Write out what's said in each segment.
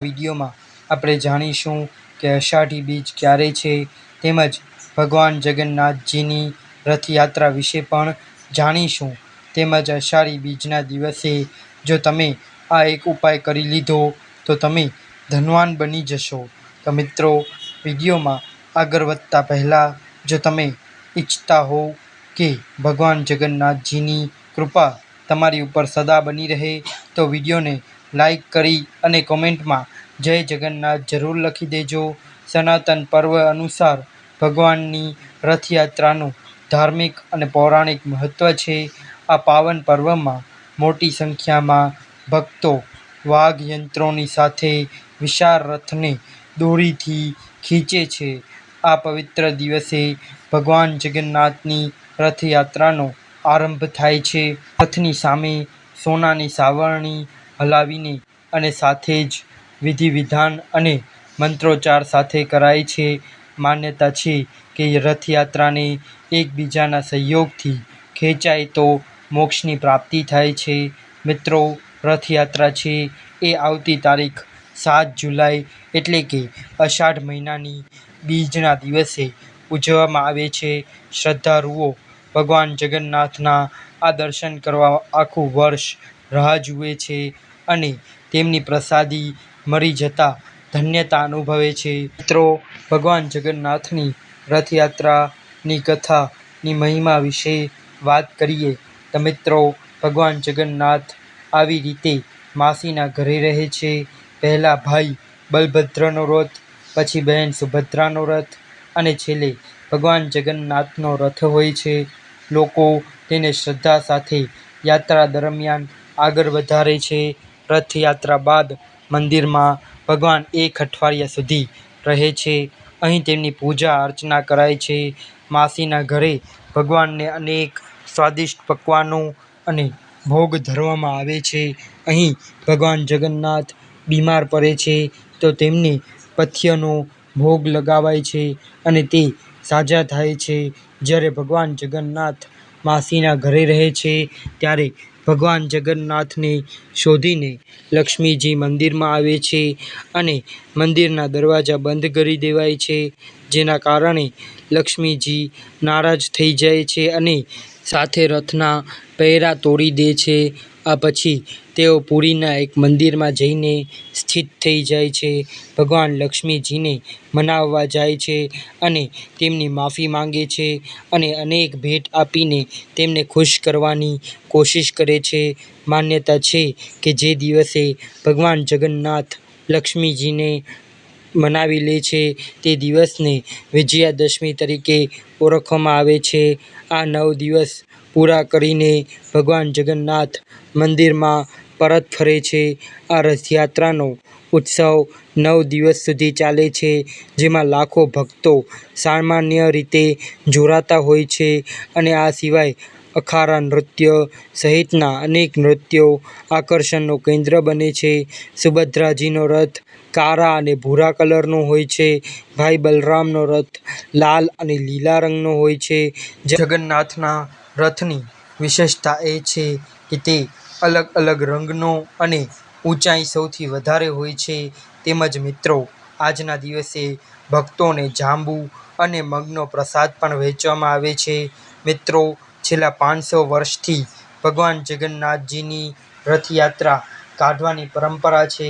વિડીયોમાં આપણે જાણીશું કે અષાઢી બીજ ક્યારે છે તેમજ ભગવાન જગન્નાથજીની રથયાત્રા વિશે પણ જાણીશું. તેમજ અષાઢી બીજના દિવસે જો તમે આ એક ઉપાય કરી લીધો તો તમે ધનવાન બની જશો. તો મિત્રો, વિડીયોમાં આગળ વધતા પહેલાં જો તમે ઈચ્છતા હો કે ભગવાન જગન્નાથજીની કૃપા તમારી ઉપર સદા બની રહે તો વિડીયોને લાઈક કરી અને કોમેન્ટમાં જય જગન્નાથ જરૂર લખી દેજો. સનાતન પર્વ અનુસાર ભગવાનની રથયાત્રાનું ધાર્મિક અને પૌરાણિક મહત્ત્વ છે. આ પાવન પર્વમાં મોટી સંખ્યામાં ભક્તો વાઘયંત્રોની સાથે વિશાળ રથને દોરીથી ખીંચે છે. આ પવિત્ર દિવસે ભગવાન જગન્નાથની રથયાત્રાનો આરંભ થાય છે. રથની સામે સોનાની સાવરણી હલાવીને અને સાથે જ વિધિ વિધાન અને મંત્રોચ્ચાર સાથે કરાય છે. માન્યતા છે કે રથયાત્રાને એકબીજાના સહયોગથી ખેંચાય તો મોક્ષની પ્રાપ્તિ થાય છે. મિત્રો, રથયાત્રા છે એ આવતી તારીખ 7 જુલાઈ એટલે કે અષાઢ મહિનાની બીજના દિવસે ઉજવવામાં આવે છે. શ્રદ્ધાળુઓ ભગવાન જગન્નાથના આ દર્શન કરવા આખું વર્ષ રાહ જુએ છે અને તેમની પ્રસાદી મળી જતા ધન્યતા અનુભવે છે. મિત્રો, ભગવાન જગન્નાથની રથયાત્રાની કથાની મહિમા વિશે વાત કરીએ તો મિત્રો, ભગવાન જગન્નાથ આવી રીતે માસીના ઘરે રહે છે. પહેલાં ભાઈ બલભદ્રનો રથ, પછી બહેન સુભદ્રાનો રથ અને છેલ્લે ભગવાન જગન્નાથનો રથ હોય છે. લોકો તેને શ્રદ્ધા સાથે યાત્રા દરમિયાન આગળ વધારે છે. રથયાત્રા બાદ મંદિરમાં ભગવાન એક અઠવાડિયા સુધી રહે છે. અહીં તેમની પૂજા અર્ચના કરાય છે. માસીના ઘરે ભગવાનને અનેક સ્વાદિષ્ટ પકવાનો અને ભોગ ધરવામાં આવે છે. અહીં ભગવાન જગન્નાથ બીમાર પડે છે તો તેમને પથ્યનો ભોગ લગાવાય છે અને તે સાજા થાય છે. જ્યારે ભગવાન જગન્નાથ માસીના ઘરે રહે છે ત્યારે ભગવાન જગન્નાથને શોધીને લક્ષ્મીજી મંદિરમાં આવે છે અને મંદિરના દરવાજા બંધ કરી દેવાય છે, જેના કારણે લક્ષ્મીજી નારાજ થઈ જાય છે અને સાથે રથના પૈડા તોડી દે છે. આ પછી તેઓ પુરીના એક મંદિરમાં જઈને સ્થિત થઈ જાય છે. ભગવાન લક્ષ્મીજીને મનાવવા જાય છે અને તેમની માફી માંગે છે અને અનેક ભેટ આપીને તેમને ખુશ કરવાની કોશિશ કરે છે. માન્યતા છે કે જે દિવસે ભગવાન જગન્નાથ લક્ષ્મીજીને મનાવી લે છે તે દિવસને વિજયાદશમી તરીકે ઓળખવામાં આવે છે. આ 9 દિવસ પૂરા કરીને ભગવાન જગન્નાથ મંદિરમાં પરત ફરે છે. આ રથયાત્રાનો ઉત્સવ 9 દિવસ સુધી ચાલે છે, જેમાં લાખો ભક્તો સામાન્ય રીતે જોડાતા હોય છે અને આ સિવાય અખાડા નૃત્ય સહિતના અનેક નૃત્યો આકર્ષણનું કેન્દ્ર બને છે. સુભદ્રાજીનો રથ કાળા અને ભૂરા કલરનો હોય છે. ભાઈ બલરામનો રથ લાલ અને લીલા રંગનો હોય છે. જગન્નાથના રથની વિશેષતા એ છે કે તે અલગ અલગ રંગનો અને ઊંચાઈ સૌથી વધારે હોય છે. તેમજ મિત્રો, આજના દિવસે ભક્તોને જાંબુ અને મગનો પ્રસાદ પણ વહેંચવામાં આવે છે. મિત્રો, છેલ્લા 500 વર્ષથી ભગવાન જગન્નાથજીની રથયાત્રા કાઢવાની પરંપરા છે.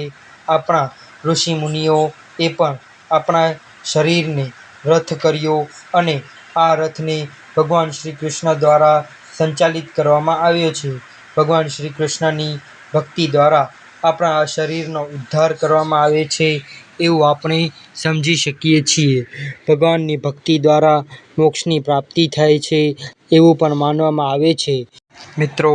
આપણા ઋષિ મુનિઓએ પણ આપણા શરીરને રથ કર્યો અને આ રથને ભગવાન શ્રી કૃષ્ણ દ્વારા સંચાલિત કરવામાં આવ્યો છે. ભગવાન શ્રી કૃષ્ણની ભક્તિ દ્વારા આપણા આ શરીરનો ઉદ્ધાર કરવામાં આવે છે એવું આપણે સમજી શકીએ છીએ. ભગવાનની ભક્તિ દ્વારા મોક્ષની પ્રાપ્તિ થાય છે એવું પણ માનવામાં આવે છે. મિત્રો,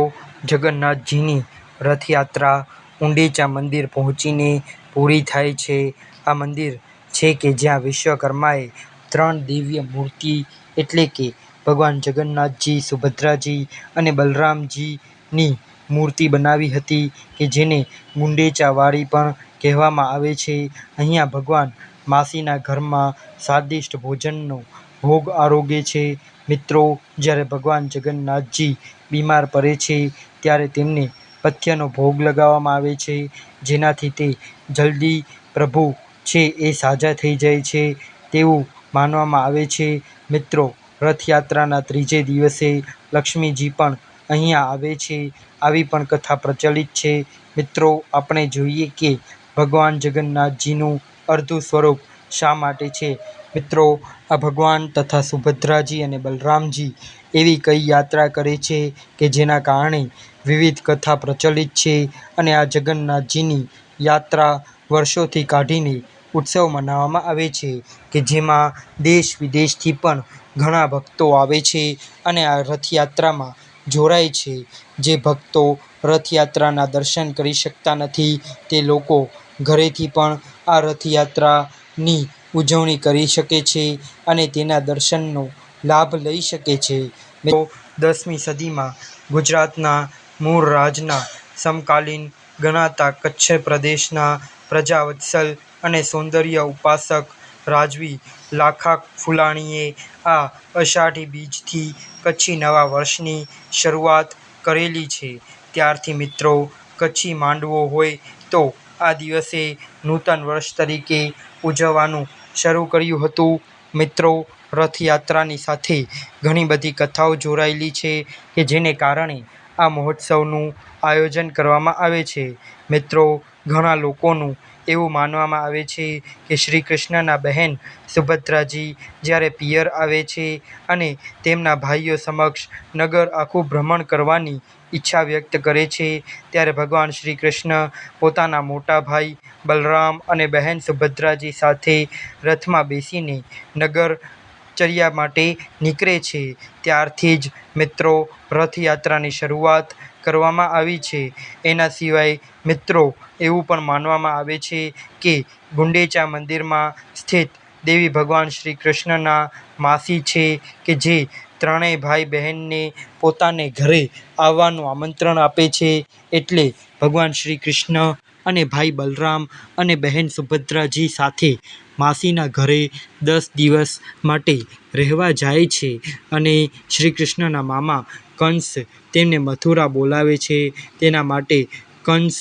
જગન્નાથજીની રથયાત્રા ઉંડીચા મંદિર પહોંચીને પૂરી થાય છે. આ મંદિર છે કે જ્યાં વિશ્વકર્માએ 3 દિવ્ય મૂર્તિ એટલે કે ભગવાન જગન્નાથજી, સુભદ્રાજી અને બલરામજીની મૂર્તિ બનાવી હતી કે જેને ગુંડેચા વાડી પણ કહેવામાં આવે છે. અહીંયા ભગવાન માસીના ઘરમાં સ્વાદિષ્ટ ભોજનનો ભોગ આરોગે છે. મિત્રો, જ્યારે ભગવાન જગન્નાથજી બીમાર પડે છે ત્યારે તેમને પથ્યનો ભોગ લગાવવામાં આવે છે, જેનાથી તે જલ્દી પ્રભુ છે એ સાજા થઈ જાય છે તેવું માનવામાં આવે છે. મિત્રો, રથયાત્રાના ત્રીજે દિવસે લક્ષ્મીજી પણ અહીંયા આવે છે. આવી પણ કથા પ્રચલિત છે. મિત્રો, આપણે જોઈએ કે ભગવાન જગન્નાથજીનું અર્ધું સ્વરૂપ શા માટે છે. મિત્રો, આ ભગવાન તથા સુભદ્રાજી અને બલરામજી એવી કઈ યાત્રા કરે છે કે જેના કારણે વિવિધ કથા પ્રચલિત છે અને આ જગન્નાથજીની યાત્રા વર્ષોથી કાઢીને ઉત્સવ મનાવવામાં આવે છે કે જેમાં દેશ વિદેશથી પણ ઘણા ભક્તો આવે છે અને આ રથયાત્રામાં જોડાય છે. જે ભક્તો રથયાત્રાના દર્શન કરી શકતા નથી તે લોકો ઘરેથી પણ આ રથયાત્રાની ઉજવણી કરી શકે છે અને તેના દર્શનનો લાભ લઈ શકે છે. મિત્રો, 10મી સદીમાં ગુજરાતના મૂળ રાજના સમકાલીન ગણાતા કચ્છ પ્રદેશના પ્રજાવત્સલ અને સૌંદર્ય ઉપાસક રાજવી લાખા ફુલાણીએ આ અષાઢી બીજથી કચ્છી નવા વર્ષની શરૂઆત કરેલી છે. ત્યારથી મિત્રો, કચ્છી માંડવો હોય તો આ દિવસે નૂતન વર્ષ તરીકે ઉજવવાનું શરૂ કર્યું હતું. મિત્રો, રથયાત્રાની સાથે ઘણી બધી કથાઓ જોડાયેલી છે કે જેને કારણે આ મહોત્સવનું આયોજન કરવામાં આવે છે. મિત્રો, ઘણા લોકોનું એવું માનવામાં આવે છે કે શ્રી કૃષ્ણના બહેન સુભદ્રાજી જ્યારે પિયર આવે છે અને તેમના ભાઈઓ સમક્ષ નગર આખું ભ્રમણ કરવાની ઈચ્છા વ્યક્ત કરે છે ત્યારે ભગવાન શ્રી કૃષ્ણ પોતાના મોટા ભાઈ બલરામ અને બહેન સુભદ્રાજી સાથે રથમાં બેસીને નગરચર્યા માટે નીકળે છે. ત્યારથી જ મિત્રો, રથયાત્રાની શરૂઆત કરવામાં આવી છે. એના સિવાય મિત્રો, એવું પણ માનવામાં આવે છે કે ગુંડેચા મંદિરમાં સ્થિત દેવી ભગવાન શ્રી કૃષ્ણના માસી છે કે જે ત્રણેય ભાઈ બહેનને પોતાને ઘરે આવવાનું આમંત્રણ આપે છે. એટલે ભગવાન શ્રી કૃષ્ણ અને ભાઈ બલરામ અને બહેન સુભદ્રાજી સાથે માસીના ઘરે 10 દિવસ માટે રહેવા જાય છે અને શ્રી કૃષ્ણના મામા કંસ તેમને મથુરા બોલાવે છે. તેના માટે કંસ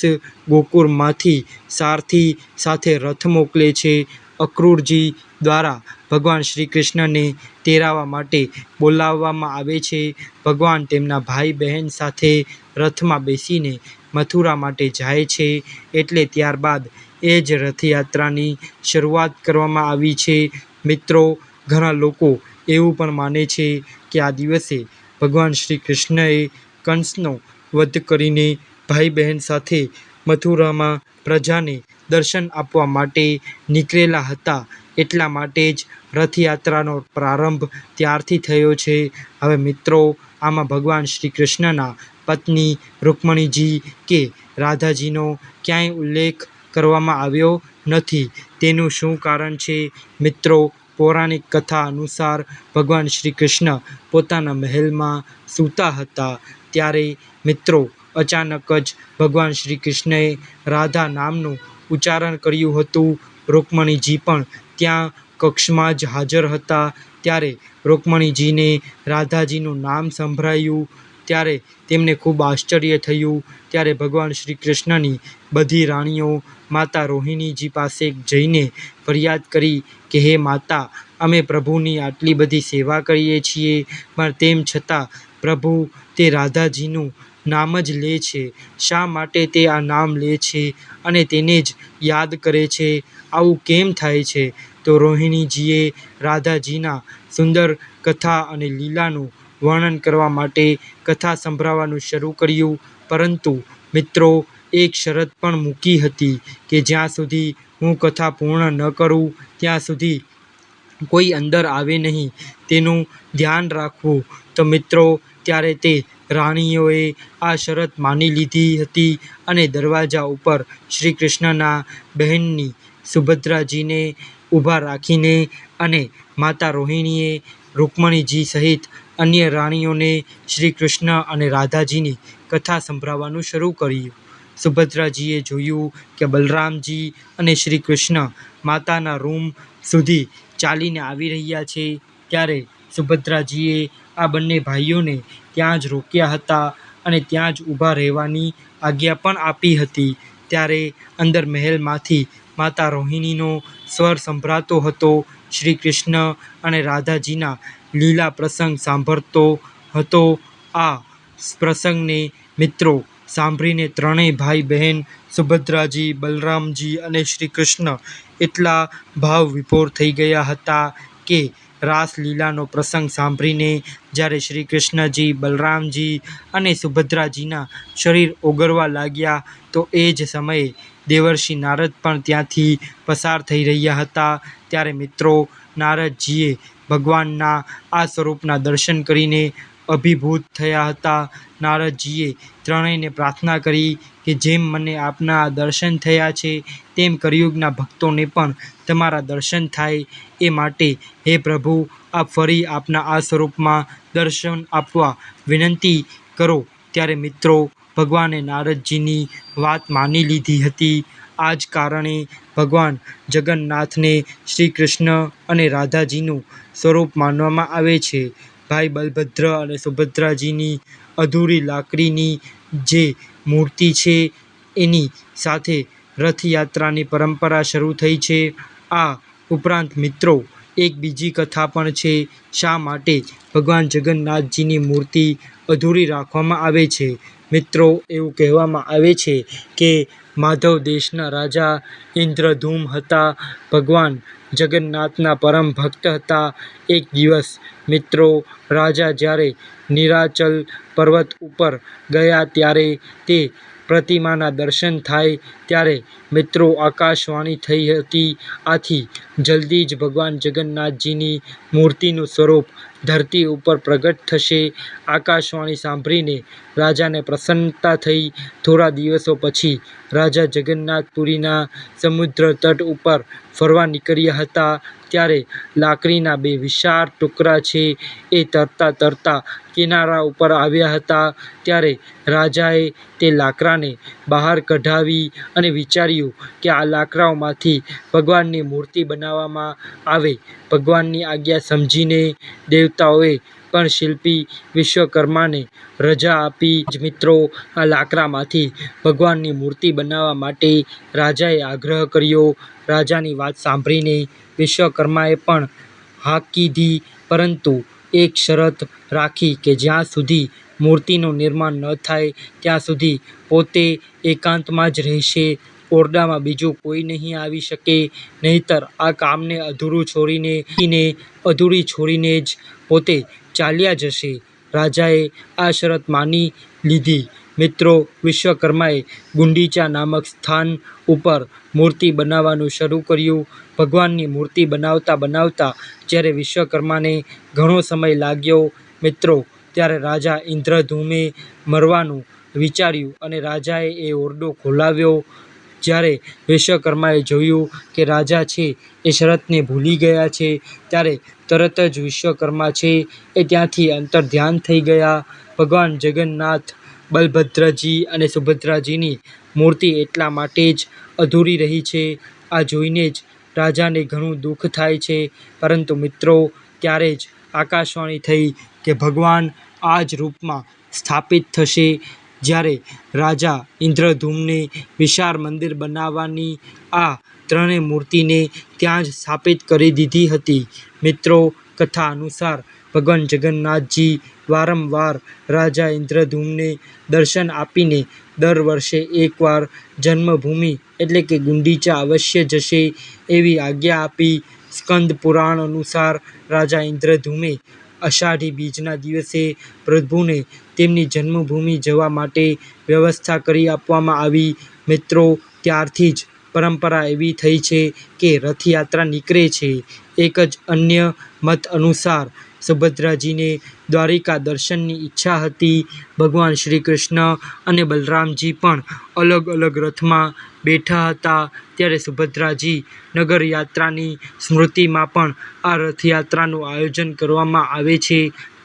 ગોકુળમાંથી સારથી સાથે રથ મોકલે છે. અક્રૂરજી દ્વારા ભગવાન શ્રી કૃષ્ણને તેરાવા માટે બોલાવવામાં આવે છે. ભગવાન તેમના ભાઈ બહેન સાથે રથમાં બેસીને મથુરા માટે જાય છે. એટલે ત્યારબાદ એ જ રથયાત્રાની શરૂઆત કરવામાં આવી છે. મિત્રો, ઘણા લોકો એવું પણ માને છે કે આ દિવસે ભગવાન શ્રી કૃષ્ણએ કંસનો વધ કરીને ભાઈ બહેન સાથે મથુરામાં પ્રજાને દર્શન આપવા માટે નીકળેલા હતા. એટલા માટે જ રથયાત્રાનો પ્રારંભ ત્યારથી થયો છે. હવે મિત્રો, આમાં ભગવાન શ્રી કૃષ્ણના પત્ની રૂકમણીજી કે રાધાજીનો ક્યાંય ઉલ્લેખ કરવામાં આવ્યો નથી. તેનું શું કારણ છે? મિત્રો, પૌરાણિક કથા અનુસાર ભગવાન શ્રી કૃષ્ણ પોતાના મહેલમાં સૂતા હતા ત્યારે મિત્રો અચાનક જ ભગવાન શ્રી કૃષ્ણએ રાધા નામનું ઉચ્ચારણ કર્યું હતું. રૂકમણીજી પણ ત્યાં કક્ષમાં જ હાજર હતા. ત્યારે રૂકમણીજીને રાધાજીનું નામ સંભળાયું ત્યારે તેમને ખૂબ આશ્ચર્ય થયું. ત્યારે ભગવાન શ્રી કૃષ્ણની બધી રાણીઓ માતા રોહિણીજી પાસે જઈને ફરિયાદ કરી કે હે માતા, અમે પ્રભુની આટલી બધી સેવા કરીએ છીએ પણ તેમ છતાં પ્રભુ તે રાધાજીનું નામ જ લે છે. શા માટે તે આ નામ લે છે અને તેને જ યાદ કરે છે? આવું કેમ થાય છે? તો રોહિણીજીએ રાધાજીના સુંદર કથા અને લીલાનું વર્ણન કરવા માટે કથા સંભળાવવાનું શરૂ કર્યું. પરંતુ મિત્રો, એક શરત પણ મૂકી હતી કે જ્યાં સુધી હું કથા પૂર્ણ ન કરું ત્યાં સુધી કોઈ અંદર આવે નહીં, તેનું ધ્યાન રાખવું. તો મિત્રો, ત્યારે તે રાણીઓએ આ શરત માની લીધી હતી અને દરવાજા ઉપર શ્રી કૃષ્ણના બહેનની સુભદ્રાજીને ઊભા રાખીને અને માતા રોહિણીએ રૂકમણીજી સહિત અન્ય રાણીઓને શ્રી કૃષ્ણ અને રાધાજીની કથા સંભળાવવાનું શરૂ કર્યું. સુભદ્રાજીએ જોયું કે બલરામજી અને શ્રી કૃષ્ણ માતાના રૂમ સુધી ચાલીને આવી રહ્યા છે. ત્યારે સુભદ્રાજીએ આ બંને ભાઈઓને ત્યાં જ રોક્યા હતા અને ત્યાં જ ઊભા રહેવાની આજ્ઞા પણ આપી હતી. ત્યારે અંદર મહેલમાંથી માતા રોહિણીનો સ્વર સંભળાતો હતો. શ્રી કૃષ્ણ અને રાધાજીના લીલા પ્રસંગ સાંભળતો હતો. આ પ્રસંગને મિત્રો સાંભળીને ત્રણેય ભાઈ બહેન સુભદ્રાજી, બલરામજી અને શ્રી કૃષ્ણ એટલા ભાવ વિભોર થઈ ગયા હતા કે રાસલીલાનો પ્રસંગ સાંભળીને જ્યારે શ્રી કૃષ્ણજી, બલરામજી અને સુભદ્રાજીના શરીર ઓગળવા લાગ્યા તો એ જ સમયે દેવર્ષિ નારદ પણ ત્યાંથી પસાર થઈ રહ્યા હતા. ત્યારે મિત્રો નારદજીએ ભગવાનના આ સ્વરૂપના દર્શન કરીને અભિભૂત થયા હતા. નારદજીએ ત્રણેયને પ્રાર્થના કરી કે જેમ મને આપના દર્શન થયા છે તેમ કળિયુગના ભક્તોને પણ તમારા દર્શન થાય. એ માટે હે પ્રભુ, આપ ફરી આપના આ સ્વરૂપમાં દર્શન આપવા વિનંતી કરો. ત્યારે મિત્રો ભગવાને નારદજીની વાત માની લીધી હતી. આ જ કારણે ભગવાન જગન્નાથને શ્રી કૃષ્ણ અને રાધાજીનું સ્વરૂપ માનવામાં આવે છે. ભાઈ બલભદ્ર અને સુભદ્રાજીની અધૂરી લાકડીની જે મૂર્તિ છે એની સાથે રથયાત્રાની પરંપરા શરૂ થઈ છે. આ ઉપરાંત મિત્રો એક બીજી કથા પણ છે. શા માટે ભગવાન જગન્નાથજીની મૂર્તિ અધૂરી રાખવામાં આવે છે? મિત્રો એવું કહેવામાં આવે છે કે માધવ દેશના રાજા ઇન્દ્રધૂમ હતા. ભગવાન જગન્નાથના પરમ ભક્ત હતા. એક દિવસ મિત્રો રાજા જ્યારે નીરાચલ પર્વત ઉપર ગયા ત્યારે તે પ્રતિમાના દર્શન થાય ત્યારે મિત્રો આકાશવાણી થઈ હતી. આથી જલ્દી જ ભગવાન જગન્નાથજીની મૂર્તિનું સ્વરૂપ ધરતી ઉપર પ્રગટ થશે. આકાશવાણી સાંભળીને રાજાને પ્રસન્નતા થઈ. થોડા દિવસો પછી રાજા જગન્નાથપુરીના સમુદ્ર તટ ઉપર ફરવા નીકળ્યા હતા. ત્યારે લાકડીના બે વિશાળ ટુકડા છે એ તરતા તરતા કિનારા ઉપર આવ્યા હતા. ત્યારે રાજાએ તે લાકડાને બહાર કઢાવી અને વિચાર્યું કે આ લાકડાઓમાંથી ભગવાનની મૂર્તિ બનાવવામાં આવે. ભગવાનની આજ્ઞા સમજીને દેવતાઓએ પણ શિલ્પી વિશ્વકર્માને રજા આપી. મિત્રો આ લાકડામાંથી ભગવાનની મૂર્તિ બનાવવા માટે રાજાએ આગ્રહ કર્યો. રાજાની વાત સાંભળીને વિશ્વકર્માએ પણ હા કીધી, પરંતુ એક શરત રાખી કે જ્યાં સુધી મૂર્તિનું નિર્માણ ન થાય ત્યાં સુધી પોતે એકાંતમાં જ રહેશે. ઓરડામાં બીજું કોઈ નહીં આવી શકે, નહીંતર આ કામને અધૂરી છોડીને જ પોતે ચાલ્યા જશે. રાજાએ આ શરત માની લીધી. મિત્રો વિશ્વકર્માએ ગુંડીચા નામક સ્થાન ઉપર મૂર્તિ બનાવવાનું શરૂ કર્યું. ભગવાનની મૂર્તિ બનાવતા બનાવતા જ્યારે વિશ્વકર્માને ઘણો સમય લાગ્યો મિત્રો ત્યારે રાજા ઇન્દ્રધૂમે મરવાનું વિચાર્યું અને રાજાએ એ ઓરડો ખોલાવ્યો. જ્યારે વિશ્વકર્માએ જોયું કે રાજા છે એ શરતને ભૂલી ગયા છે ત્યારે તરત જ વિશ્વકર્મા છે એ ત્યાંથી અંતર્ધ્યાન થઈ ગયા. ભગવાન જગન્નાથ, બલભદ્રજી અને સુભદ્રાજીની મૂર્તિ એટલા માટે જ અધૂરી રહી છે. આ જોઈને જ રાજાને ઘણું દુઃખ થાય છે. પરંતુ મિત્રો ત્યારે જ આકાશવાણી થઈ કે ભગવાન આ જ રૂપમાં સ્થાપિત થશે. જ્યારે રાજા ઇન્દ્રધૂમને વિશાળ મંદિર બનાવવાની આ ત્રણેય મૂર્તિને ત્યાં જ સ્થાપિત કરી દીધી હતી. મિત્રો કથા અનુસાર ભગવાન જગન્નાથજી વારંવાર રાજા ઇન્દ્રધૂમને દર્શન આપીને દર વર્ષે એકવાર જન્મભૂમિ એટલે કે ગુંડીચા અવશ્ય જશે એવી આજ્ઞા આપી. સ્કંદ પુરાણ અનુસાર રાજા ઇન્દ્રધૂમે અષાઢી બીજના દિવસે પ્રભુને તેમની જન્મભૂમિ જવા માટે વ્યવસ્થા કરી આપવામાં આવી. મિત્રો ત્યારથી જ પરંપરા એવી થઈ છે કે રથયાત્રા નીકળે છે. એક જ અન્ય મત અનુસાર સુભદ્રાજીને દ્વારિકા દર્શનની ઈચ્છા હતી. ભગવાન શ્રી કૃષ્ણ અને બલરામજી પણ અલગ અલગ રથમાં બેઠા હતા. ત્યારે સુભદ્રાજી નગરયાત્રાની સ્મૃતિમાં પણ આ રથયાત્રાનું આયોજન કરવામાં આવે છે.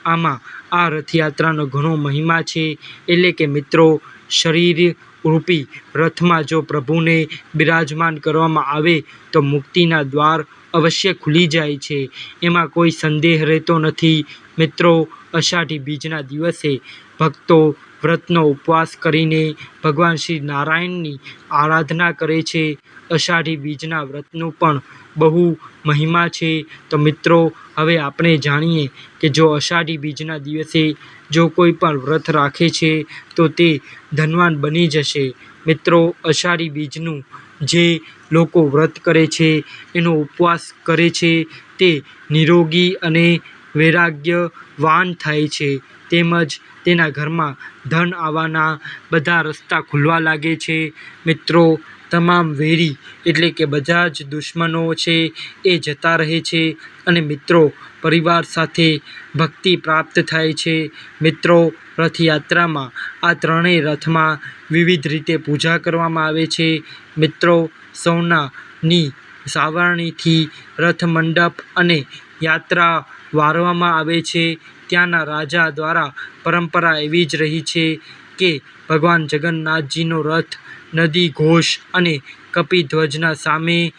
આમાં આ રથયાત્રાનો ઘણો મહિમા છે. એટલે કે મિત્રો શરીર રૂપી રથમાં જો પ્રભુને બિરાજમાન કરવામાં આવે તો મુક્તિના દ્વાર અવશ્ય ખુલી જાય છે. એમાં કોઈ સંદેહ રહેતો નથી. મિત્રો અષાઢી બીજના દિવસે ભક્તો વ્રતનો ઉપવાસ કરીને ભગવાન શ્રી નારાયણની આરાધના કરે છે. અષાઢી બીજના વ્રતનું પણ બહુ મહિમા છે. તો મિત્રો, હવે આપણે જાણીએ કે જો અષાઢી બીજના દિવસે જો કોઈ પણ વ્રત રાખે છે તો તે ધનવાન બની જશે. મિત્રો, અષાઢી બીજનું જે લોકો વ્રત કરે છે, એનો ઉપવાસ કરે છે, તે નિરોગી અને વૈરાગ્યવાન થાય છે. તેમજ તેના ઘરમાં ધન આવવાના બધા રસ્તા ખુલવા લાગે છે. મિત્રો, તમામ વેરી એટલે કે બધા જ દુશ્મનો છે એ જતા રહે છે અને મિત્રો પરિવાર સાથે ભક્તિ પ્રાપ્ત થાય છે. મિત્રો, રથયાત્રામાં આ ત્રણેય રથમાં વિવિધ રીતે પૂજા કરવામાં આવે છે. મિત્રો, સોનાની સાવરણીથી રથ મંડપ અને યાત્રા વારવામાં આવે છે. ત્યાંના રાજા દ્વારા પરંપરા એવી જ રહી છે કે ભગવાન જગન્નાથજીનો રથ નદી ઘોષ અને કપિધ્વજના સામે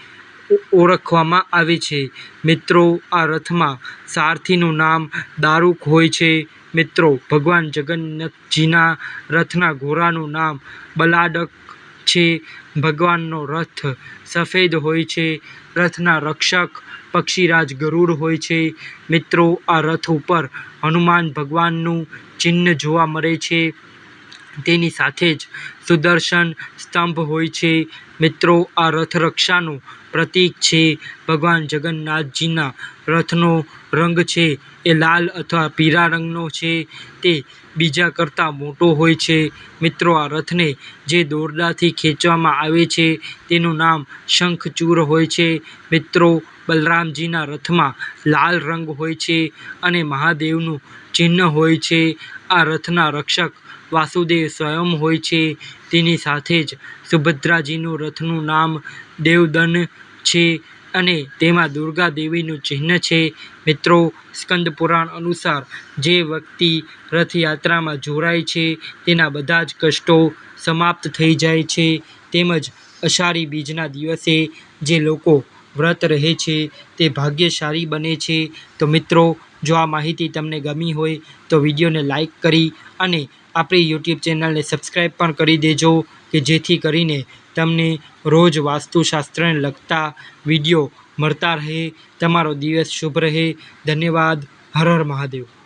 ઓળખવામાં આવે છે. મિત્રો, આ રથમાં સારથીનું નામ દારૂક હોય છે. મિત્રો, ભગવાન જગન્નાથજીના રથના ઘોડાનું નામ બલાડક છે. ભગવાનનો રથ સફેદ હોય છે. રથના રક્ષક પક્ષીરાજ ગરુડ હોય છે. મિત્રો, આ રથ ઉપર હનુમાન ભગવાનનું ચિહ્ન જોવા મળે છે. તેની સાથે જ સુદર્શન સ્તંભ હોય છે. મિત્રો, આ રથ રક્ષાનું પ્રતીક છે. ભગવાન જગન્નાથજીના રથનો રંગ છે એ લાલ અથવા પીળા રંગનો છે. તે બીજા કરતાં મોટો હોય છે. મિત્રો, આ રથને જે દોરડાથી ખેંચવામાં આવે છે તેનું નામ શંખચૂડ હોય છે. મિત્રો, બલરામજીના રથમાં લાલ રંગ હોય છે અને મહાદેવનું ચિહ્ન હોય છે. આ રથના રક્ષક વાસુદેવ સ્વયં હોય છે. તેની સાથે જ સુભદ્રાજીનું રથનું નામ દેવદન છે અને તેમાં દુર્ગા દેવીનું ચિહ્ન છે. મિત્રો, સ્કંદ પુરાણ અનુસાર જે વ્યક્તિ રથયાત્રામાં જોડાય છે તેના બધા જ કષ્ટો સમાપ્ત થઈ જાય છે. તેમજ અષાઢી બીજના દિવસે જે લોકો વ્રત રહે છે તે ભાગ્યશાળી બને છે. તો મિત્રો, જો આ માહિતી તમને ગમી હોય તો વિડીયોને લાઈક કરી અને આપણી યુટ્યુબ ચેનલને સબસ્ક્રાઈબ પણ કરી દેજો કે જેથી કરીને તમને રોજ વાસ્તુશાસ્ત્રને લગતા વિડીયો મળતા રહે. તમારો દિવસ શુભ રહે. ધન્યવાદ. હર હર મહાદેવ.